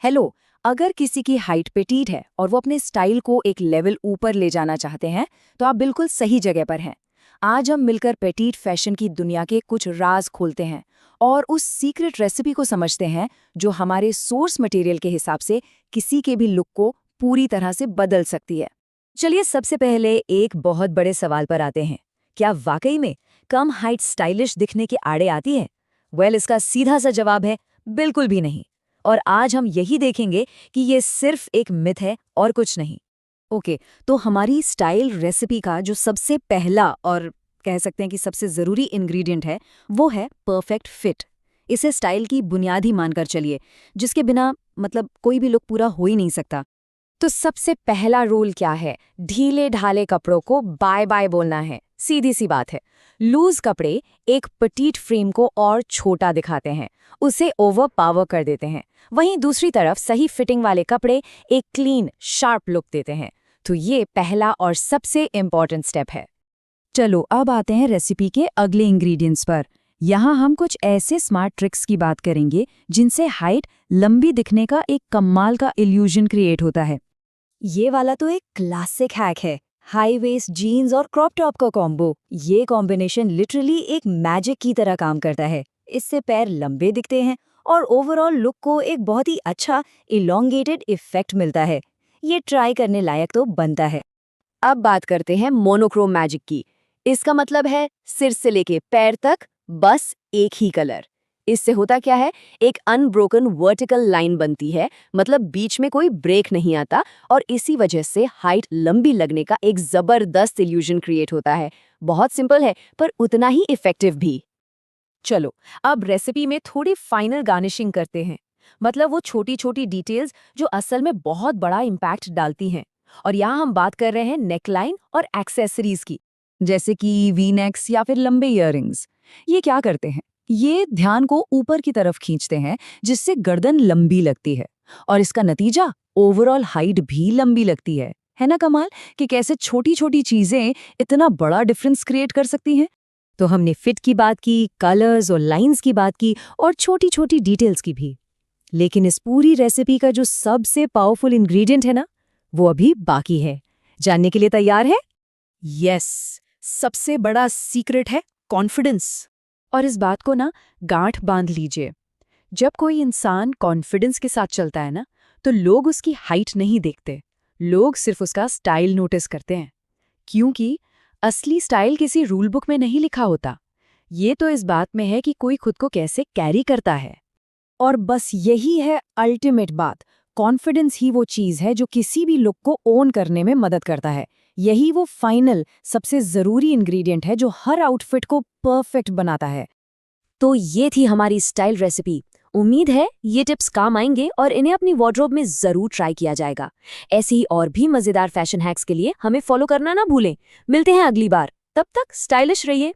Hello. अगर किसी की हाइट पेटीट है और वो अपने स्टाइल को एक लेवल ऊपर ले जाना चाहते हैं तो आप बिल्कुल सही जगह पर हैं। आज हम मिलकर पेटीट फैशन की दुनिया के कुछ राज खोलते हैं और उस सीक्रेट रेसिपी को समझते हैं जो हमारे सोर्स मटेरियल के हिसाब से किसी के भी लुक को पूरी तरह से बदल सकती है। चलिए सबसे पहले एक बहुत बड़े सवाल पर आते हैं। क्या वाकई में कम हाइट स्टाइलिश दिखने के आड़े आती है? इसका सीधा सा जवाब है बिल्कुल भी नहीं। और आज हम यही देखेंगे कि ये सिर्फ एक मिथ है और कुछ नहीं। ओके, तो हमारी स्टाइल रेसिपी का जो सबसे पहला और कह सकते हैं कि सबसे ज़रूरी इंग्रेडिएंट है वो है परफेक्ट फिट। इसे स्टाइल की बुनियादी मानकर चलिए, जिसके बिना कोई भी लुक पूरा हो ही नहीं सकता। तो सबसे पहला रूल क्या है? ढीले ढाले कपड़ों को बाय बाय बोलना है। सीधी सी बात है। लूज कपड़े एक पटीट फ्रेम को और छोटा दिखाते हैं, उसे ओवर पावर कर देते हैं। वहीं दूसरी तरफ सही फिटिंग वाले कपड़े एक क्लीन शार्प लुक देते हैं। तो ये पहला और सबसे इम्पॉर्टेंट स्टेप है। चलो अब आते हैं रेसिपी के अगले इंग्रेडिएंट्स पर। यहाँ हम कुछ ऐसे स्मार्ट ट्रिक्स की बात करेंगे जिनसे हाइट लंबी दिखने का एक कमाल का इल्यूजन क्रिएट होता है। ये वाला तो एक क्लासिक हैक है, हाई वेस्ट जीन्स और क्रॉप टॉप का कॉम्बो। ये कॉम्बिनेशन लिटरली एक मैजिक की तरह काम करता है। इससे पैर लंबे दिखते हैं और ओवरऑल लुक को एक बहुत ही अच्छा इलोंगेटेड इफेक्ट मिलता है। ये ट्राई करने लायक तो बनता है। अब बात करते हैं मोनोक्रोम मैजिक की। इसका मतलब है सिर से लेके पैर तक बस एक ही कलर। इससे होता क्या है, एक अनब्रोकन वर्टिकल लाइन बनती है, मतलब बीच में कोई ब्रेक नहीं आता और इसी वजह से हाइट लंबी लगने का एक जबरदस्त इल्यूजन क्रिएट होता है। बहुत सिंपल है पर उतना ही इफेक्टिव भी। चलो अब रेसिपी में थोड़ी फाइनल गार्निशिंग करते हैं, मतलब वो छोटी छोटी डिटेल्स जो असल में बहुत बड़ा इम्पैक्ट डालती हैं। और यहाँ हम बात कर रहे हैं नेकलाइन और एक्सेसरीज की, जैसे कि वी नेक्स या फिर लंबे इयररिंग्स। ये क्या करते हैं, ये ध्यान को ऊपर की तरफ खींचते हैं जिससे गर्दन लंबी लगती है और इसका नतीजा ओवरऑल हाइट भी लंबी लगती है ना कमाल कि कैसे छोटी छोटी चीजें इतना बड़ा डिफरेंस क्रिएट कर सकती हैं। तो हमने फिट की बात की, कलर्स और लाइंस की बात की और छोटी छोटी डिटेल्स की भी। लेकिन इस पूरी रेसिपी का जो सबसे पावरफुल इंग्रेडिएंट है ना, वो अभी बाकी है। जानने के लिए तैयार है? यस, सबसे बड़ा सीक्रेट है कॉन्फिडेंस। और इस बात को ना गांठ बांध लीजिए। जब कोई इंसान कॉन्फिडेंस के साथ चलता है ना, तो लोग उसकी हाइट नहीं देखते, लोग सिर्फ उसका स्टाइल नोटिस करते हैं। क्योंकि असली स्टाइल किसी रूल बुक में नहीं लिखा होता। ये तो इस बात में है कि कोई खुद को कैसे कैरी करता है। और बस यही है अल्टीमेट बात। कॉन्फिडेंस ही वो चीज़ है जो किसी भी लुक को ओन करने में मदद करता है। यही वो फाइनल सबसे ज़रूरी इंग्रेडिएंट है जो हर आउटफिट को परफेक्ट बनाता है। तो ये थी हमारी स्टाइल रेसिपी। उम्मीद है ये टिप्स काम आएंगे और इन्हें अपनी वार्डरोब में ज़रूर ट्राई किया जाएगा। ऐसे ही और भी मज़ेदार फैशन हैक्स के लिए हमें फॉलो करना ना भूलें। मिलते हैं अगली बार, तब तक स्टाइलिश रहिए।